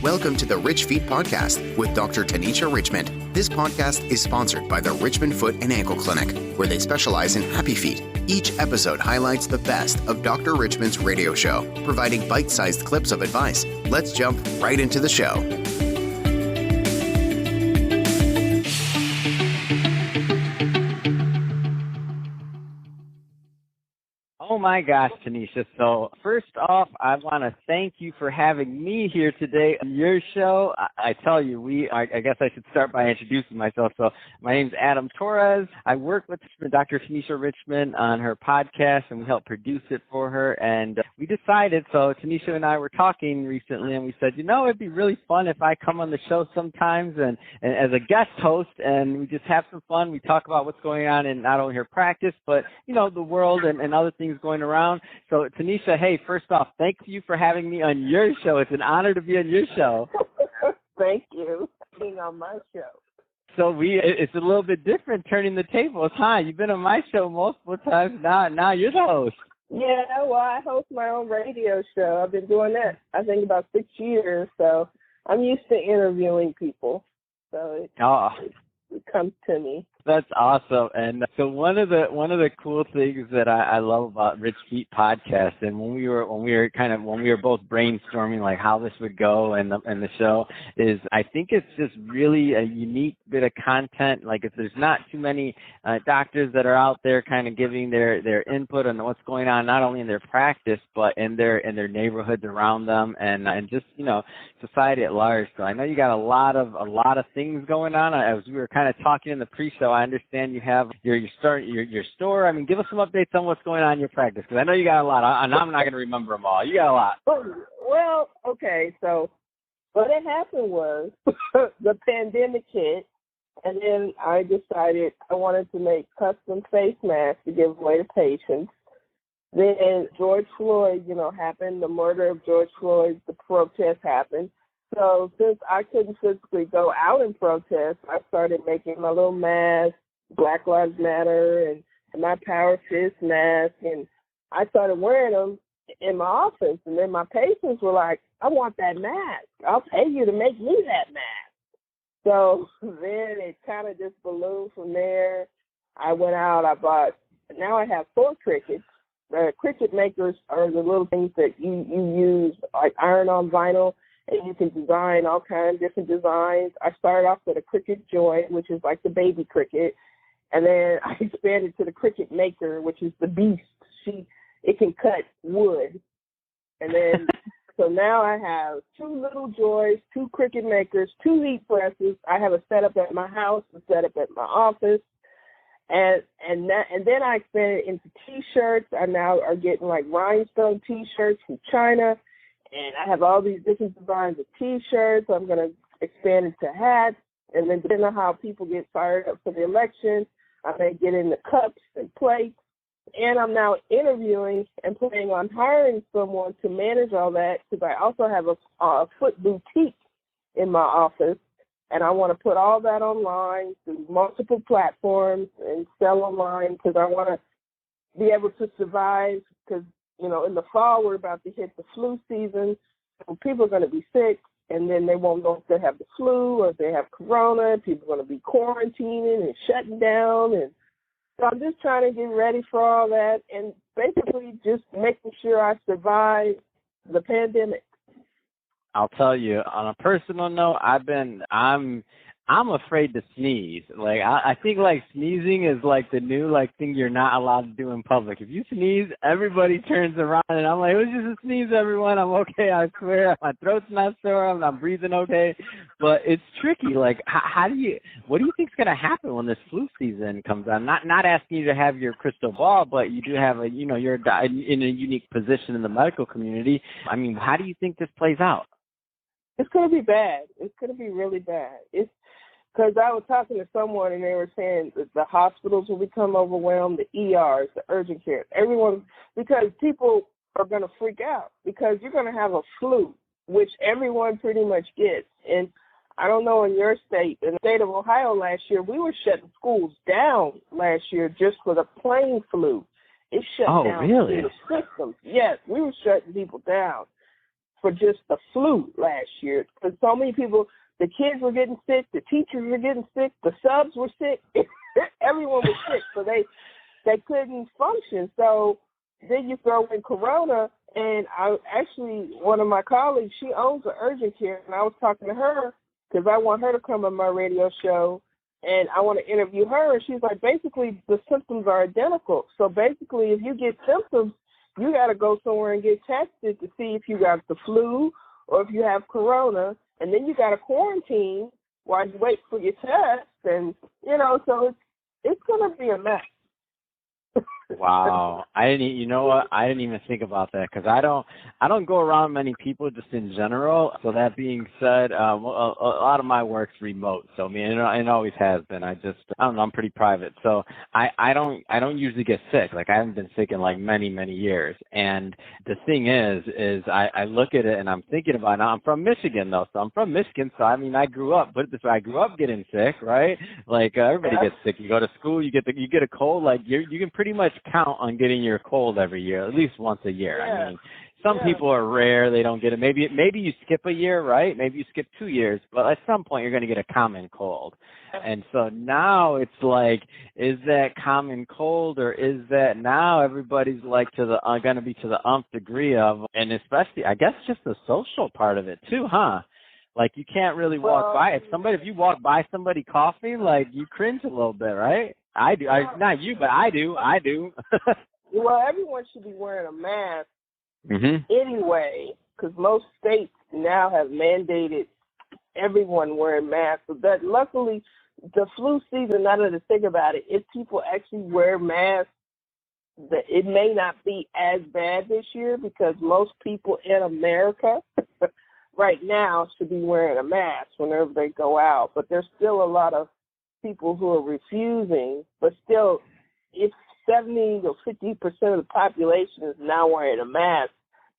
Welcome to the Rich Feet Podcast with Dr. Tanisha Richmond. This podcast is sponsored by the Richmond Foot and Ankle Clinic, where they specialize in happy feet. Each episode highlights the best of Dr. Richmond's radio show, providing bite-sized clips of advice. Let's jump right into the show. Oh my gosh, Tanisha. So first off, I want to thank you for having me here today on your show. I tell you, I guess I should start by introducing myself. So my name's Adam Torres. I work with Dr. Tanisha Richmond on her podcast, and we help produce it for her. And we decided, so Tanisha and I were talking recently, and we said, it'd be really fun if I come on the show sometimes and as a guest host, and we just have some fun. We talk about what's going on in not only her practice, but, the world and other things going around. So Tanisha, hey, first off, thank you for having me on your show. It's an honor to be on your show. Thank you for being on my show. So it's a little bit different turning the tables, huh? You've been on my show multiple times. Now you're the host. Yeah, well, I host my own radio show. I've been doing that, I think, about 6 years. So I'm used to interviewing people. So it comes to me. That's awesome. And so one of the cool things that I love about Rich Feet podcast, and when we were both brainstorming like how this would go and the show, is I think it's just really a unique bit of content. Like if there's not too many doctors that are out there kind of giving their input on what's going on, not only in their practice but in their neighborhoods around them and just society at large. So I know you got a lot of things going on. As we were kind of talking in the pre-show, I understand you have your store. I mean, give us some updates on what's going on in your practice, because I know you got a lot. I'm not going to remember them all. You got a lot. Well, okay. So what had happened was the pandemic hit, and then I decided I wanted to make custom face masks to give away to patients. Then George Floyd, happened. The murder of George Floyd, the protest happened. So since I couldn't physically go out and protest, I started making my little mask, Black Lives Matter, and my Power Fist mask, and I started wearing them in my office. And then my patients were like, I want that mask. I'll pay you to make me that mask. So then it kind of just ballooned from there. I went out, now I have 4 crickets. Cricket makers are the little things that you use, like iron-on vinyl, and you can design all kinds of different designs. I started off with a cricket joy, which is like the baby cricket, and then I expanded to the cricket maker, which is the beast. It can cut wood. And then, so now I have 2 little joys, 2 cricket makers, 2 heat presses. I have a setup at my house, a setup at my office. And then I expanded into T-shirts. I now are getting like rhinestone T-shirts from China. And I have all these different designs of T-shirts. I'm going to expand into hats. And then depending on how people get fired up for the election, I may get into cups and plates. And I'm now interviewing and planning on hiring someone to manage all that, because I also have a foot boutique in my office. And I want to put all that online through multiple platforms and sell online, because I want to be able to survive, because in the fall, we're about to hit the flu season. So people are going to be sick, and then they won't know if they have the flu or if they have corona. People are going to be quarantining and shutting down. And so I'm just trying to get ready for all that and basically just making sure I survive the pandemic. I'll tell you, on a personal note, I'm afraid to sneeze. Like I think like sneezing is like the new thing you're not allowed to do in public. If you sneeze, everybody turns around, and I'm like, it was just a sneeze, everyone. I'm okay. I swear, my throat's not sore. I'm breathing okay. But it's tricky. Like, what do you think's gonna happen when this flu season comes on? Not asking you to have your crystal ball, but you do have you're in a unique position in the medical community. I mean, how do you think this plays out? It's going to be bad. It's going to be really bad. It's because I was talking to someone, and they were saying that the hospitals will become overwhelmed, the ERs, the urgent care, everyone, because people are going to freak out, because you're going to have a flu, which everyone pretty much gets. And I don't know in your state, in the state of Ohio last year, we were shutting schools down last year just for the plain flu. It shut down really? the systems. Yes, we were shutting people down. for just the flu last year. Because so many people, the kids were getting sick, the teachers were getting sick, the subs were sick, everyone was sick, so they couldn't function. So then you throw in corona, and one of my colleagues, she owns an urgent care, and I was talking to her because I want her to come on my radio show, and I want to interview her. And she's like, basically, the symptoms are identical. So basically, if you get symptoms, you got to go somewhere and get tested to see if you got the flu or if you have corona, and then you got to quarantine while you wait for your test. And, so it's going to be a mess. Wow. I didn't even think about that because I don't go around many people just in general. So that being said, a lot of my work's remote. So I mean, it always has been. I don't know, I'm pretty private. So I don't usually get sick. Like I haven't been sick in like many, many years. And the thing is I look at it and I'm thinking about it. Now I'm from Michigan though. So I'm from Michigan. So I mean, I grew up getting sick, right? Like everybody gets sick. You go to school, you get a cold. Like you can pretty much count on getting your cold every year, at least once a year. Yeah. I mean, some people are rare, they don't get it. Maybe you skip a year, right? Maybe you skip 2 years, but at some point you're going to get a common cold. And so now it's like, is that common cold, or is that now everybody's like going to be to the nth degree of, and especially I guess just the social part of it too, huh? Like you can't really walk by if you walk by somebody coughing, like you cringe a little bit, right? I do. Not you, but I do. Well, everyone should be wearing a mask anyway, because most states now have mandated everyone wearing masks. So that luckily, the flu season, now that I think about it, if people actually wear masks, it may not be as bad this year because most people in America right now should be wearing a mask whenever they go out. But there's still a lot of people who are refusing, but still, if 70 or 50% of the population is now wearing a mask,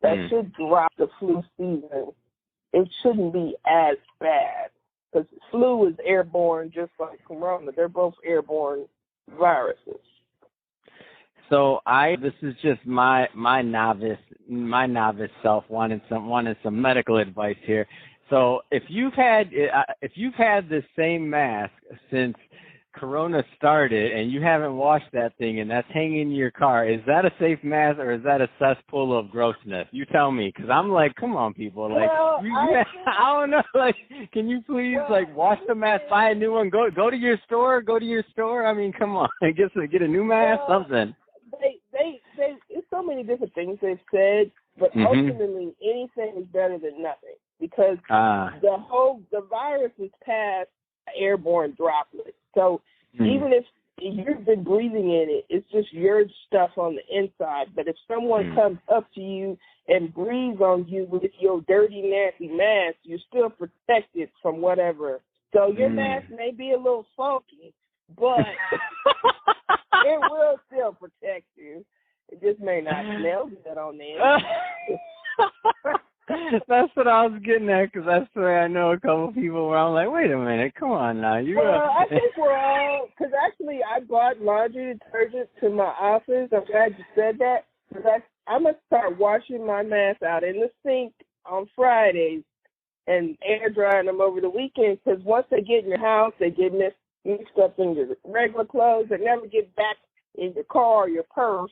that should drop the flu season. It shouldn't be as bad because flu is airborne just like corona. They're both airborne viruses. So this is just my novice self wanting some medical advice here. So if you've had this same mask since Corona started and you haven't washed that thing and that's hanging in your car, is that a safe mask or is that a cesspool of grossness? You tell me, because I'm like, come on, people, like, I don't know, like, can you please wash the mask, buy a new one, go to your store. I mean, come on, get a new mask, something. It's so many different things they've said, but ultimately anything is better than nothing. Because the virus is past airborne droplets. So even if you've been breathing in it, it's just your stuff on the inside. But if someone comes up to you and breathes on you with your dirty, nasty mask, you're still protected from whatever. So your mask may be a little funky, but it will still protect you. It just may not smell good on the inside. That's what I was getting at, because that's the way I know a couple of people where I'm like, wait a minute, come on now. I think we're all, because actually I bought laundry detergent to my office. I'm glad you said that, because I'm going to start washing my mask out in the sink on Fridays and air drying them over the weekend, because once they get in your house, they get mixed up in your regular clothes. They never get back in your car or your purse.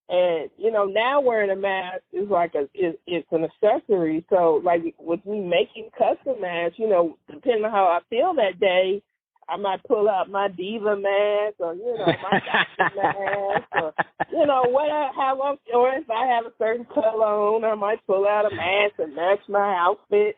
And, now wearing a mask is like it's an accessory. So, like, with me making custom masks, depending on how I feel that day, I might pull out my diva mask or, my doctor mask or, what I have on. Or if I have a certain color on, I might pull out a mask and match my outfit.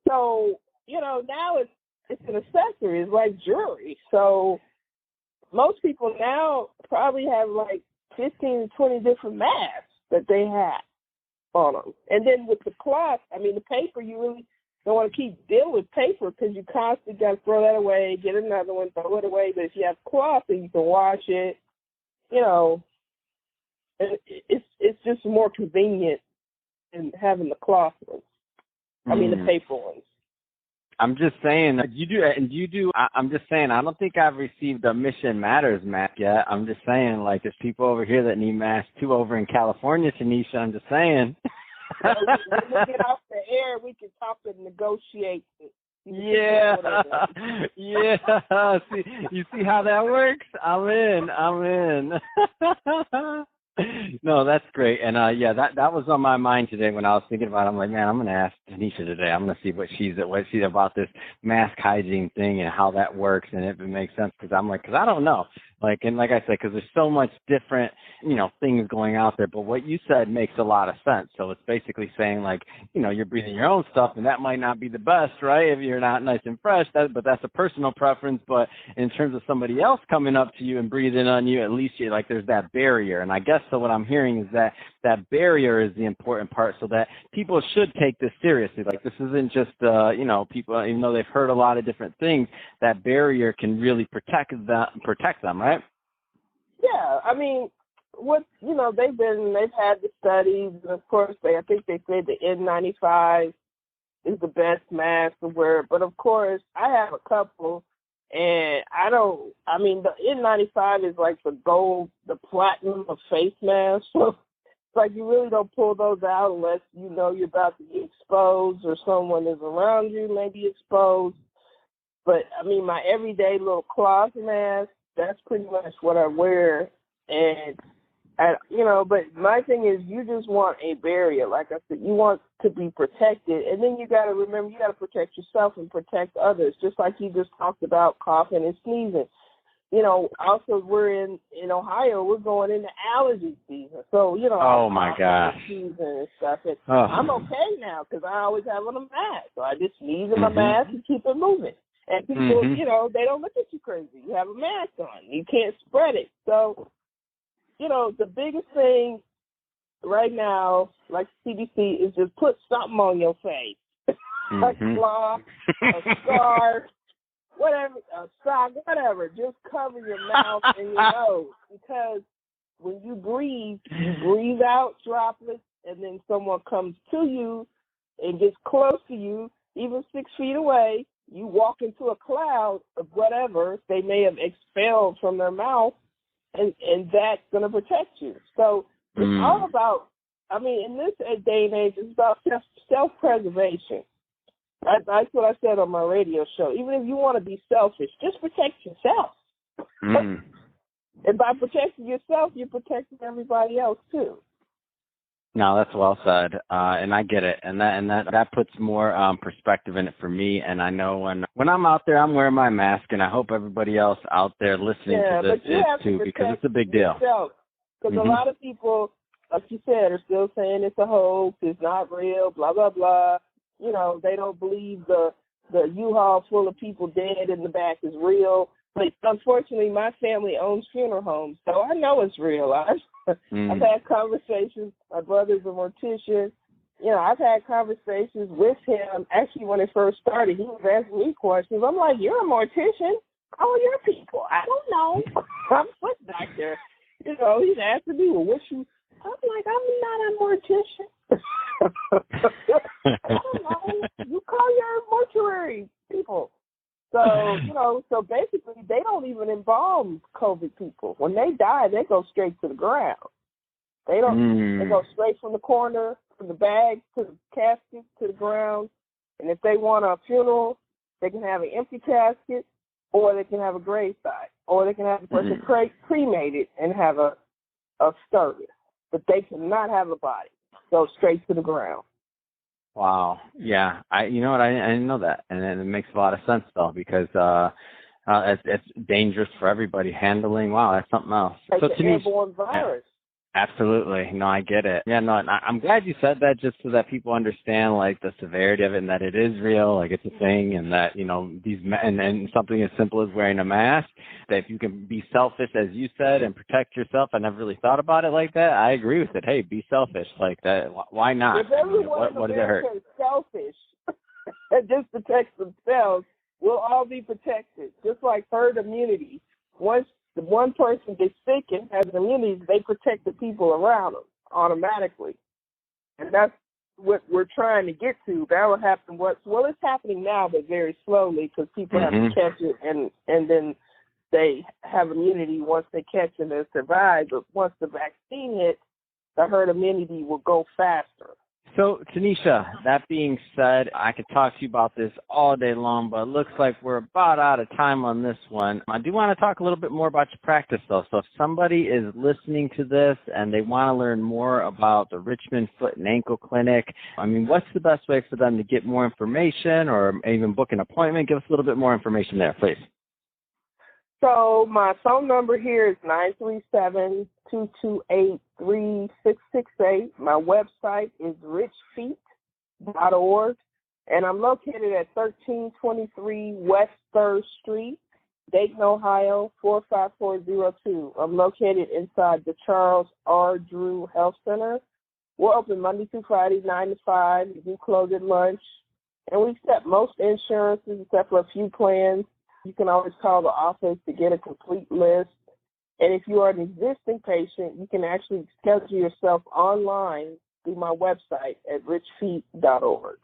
So, now it's an accessory. It's like jewelry. So most people now probably have, like, 15 to 20 different masks that they have on them. And then with the cloth, the paper, you really don't want to keep dealing with paper because you constantly got to throw that away, get another one, throw it away. But if you have cloth, then you can wash it, it's just more convenient than having the cloth ones. The paper ones. I'm just saying, I'm just saying, I don't think I've received a Mission Matters mask yet. I'm just saying, like, there's people over here that need masks too over in California, Tanisha. I'm just saying. When we get off the air, we can talk and negotiate. Yeah. Yeah. See, you see how that works? I'm in. No, that's great. And yeah, that was on my mind today when I was thinking about it. I'm like, man, I'm gonna ask Tanisha today. I'm gonna see what she's about this mask hygiene thing and how that works and if it makes sense, because I don't know. Like I said, because there's so much different, things going out there. But what you said makes a lot of sense. So it's basically saying, like, you're breathing your own stuff, and that might not be the best, right? If you're not nice and fresh, but that's a personal preference. But in terms of somebody else coming up to you and breathing on you, at least there's that barrier. And I guess so what I'm hearing is that barrier is the important part, so that people should take this seriously. Like, this isn't just, people, even though they've heard a lot of different things, that barrier can really protect them, right? Yeah, I mean, they've had the studies, and of course I think they said the N95 is the best mask to wear. But of course, I have a couple, and the N95 is like the gold, the platinum of face masks. So it's like you really don't pull those out unless you're about to get exposed or someone is around you may be exposed. But I mean, my everyday little cloth mask, that's pretty much what I wear. And but my thing is, you just want a barrier. Like I said, you want to be protected. And then you got to remember, you got to protect yourself and protect others, just like you just talked about coughing and sneezing. Also we're in Ohio, we're going into allergy season. So, oh my gosh. Season and stuff. And I'm okay now because I always have on a mask. So I just sneeze in my mask and keep it moving. And people, they don't look at you crazy. You have a mask on. You can't spread it. So, the biggest thing right now, like CDC, is just put something on your face. A cloth, a scarf, whatever, a sock, whatever. Just cover your mouth and your nose. Because when you breathe out droplets, and then someone comes to you and gets close to you, even 6 feet away, you walk into a cloud of whatever they may have expelled from their mouth, and that's going to protect you. So it's all about, in this day and age, it's about self-preservation. That's what I said on my radio show. Even if you want to be selfish, just protect yourself. And by protecting yourself, you're protecting everybody else too. No, that's well said, and I get it, and that puts more perspective in it for me. And I know when I'm out there, I'm wearing my mask, and I hope everybody else out there listening to this is too, because it's a big deal. Because a lot of people, like you said, are still saying it's a hoax, it's not real, blah blah blah. They don't believe the U-Haul full of people dead in the back is real. But unfortunately, my family owns funeral homes, so I know it's real. I've had conversations. My brother's a mortician. I've had conversations with him. Actually, when it first started, he was asking me questions. I'm like, "You're a mortician? Oh, you're people. I don't know. I'm a foot doctor." He's asking me, "Well, what you?" I'm like, "I'm not a mortician." I don't know. You call your mortuary people. So basically, they don't even embalm COVID people. When they die, they go straight to the ground. They don't. They go straight from the corner, from the bag to the casket to the ground. And if they want a funeral, they can have an empty casket, or they can have a gravesite, or they can have the person cremated and have a service. But they cannot have a body. Go straight to the ground. Wow. Yeah. I didn't know that. And it makes a lot of sense though, because it's dangerous for everybody handling. Wow, that's something else. It's an airborne virus. Absolutely. No, I get it. Yeah, no, I'm glad you said that, just so that people understand like the severity of it, and that it is real, like it's a thing, and that, and something as simple as wearing a mask, that if you can be selfish, as you said, and protect yourself. I never really thought about it like that. I agree with it. Hey, be selfish like that. Why not? If everyone what does it hurt? Is selfish and just protects themselves, we'll all be protected. Just like herd immunity. Once the one person gets sick and has immunity, they protect the people around them automatically. And that's what we're trying to get to. That will happen. It's happening now, but very slowly, because people have to catch it, and then they have immunity once they catch it and survive. But once the vaccine hits, the herd immunity will go faster. So, Tanisha, that being said, I could talk to you about this all day long, but it looks like we're about out of time on this one. I do want to talk a little bit more about your practice, though. So if somebody is listening to this and they want to learn more about the Richmond Foot and Ankle Clinic, I mean, what's the best way for them to get more information or even book an appointment? Give us a little bit more information there, please. So my phone number here is 937-228-3668. My website is richfeet.org, and I'm located at 1323 West 3rd Street, Dayton, Ohio, 45402. I'm located inside the Charles R. Drew Health Center. We're open Monday through Friday, 9 to 5. We do close at lunch, and we accept most insurances except for a few plans. You can always call the office to get a complete list. And if you are an existing patient, you can actually schedule yourself online through my website at richfeet.org.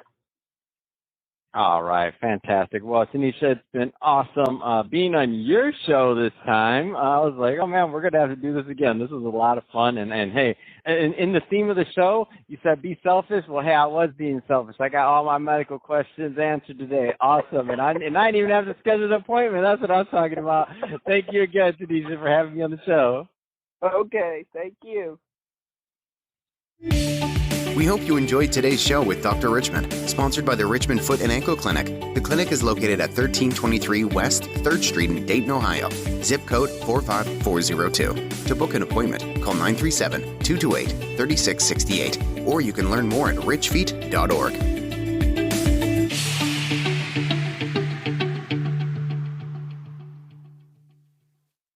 All right, fantastic. Well, Tanisha, it's been awesome being on your show this time. I was like, oh, man, we're going to have to do this again. This was a lot of fun. And hey, in the theme of the show, you said be selfish. Well, hey, I was being selfish. I got all my medical questions answered today. Awesome. And I didn't even have to schedule an appointment. That's what I was talking about. Thank you again, Tanisha, for having me on the show. Okay, thank you. We hope you enjoyed today's show with Dr. Richmond, sponsored by the Richmond Foot and Ankle Clinic. The clinic is located at 1323 West 3rd Street in Dayton, Ohio. Zip code 45402. To book an appointment, call 937-228-3668, or you can learn more at richfeet.org.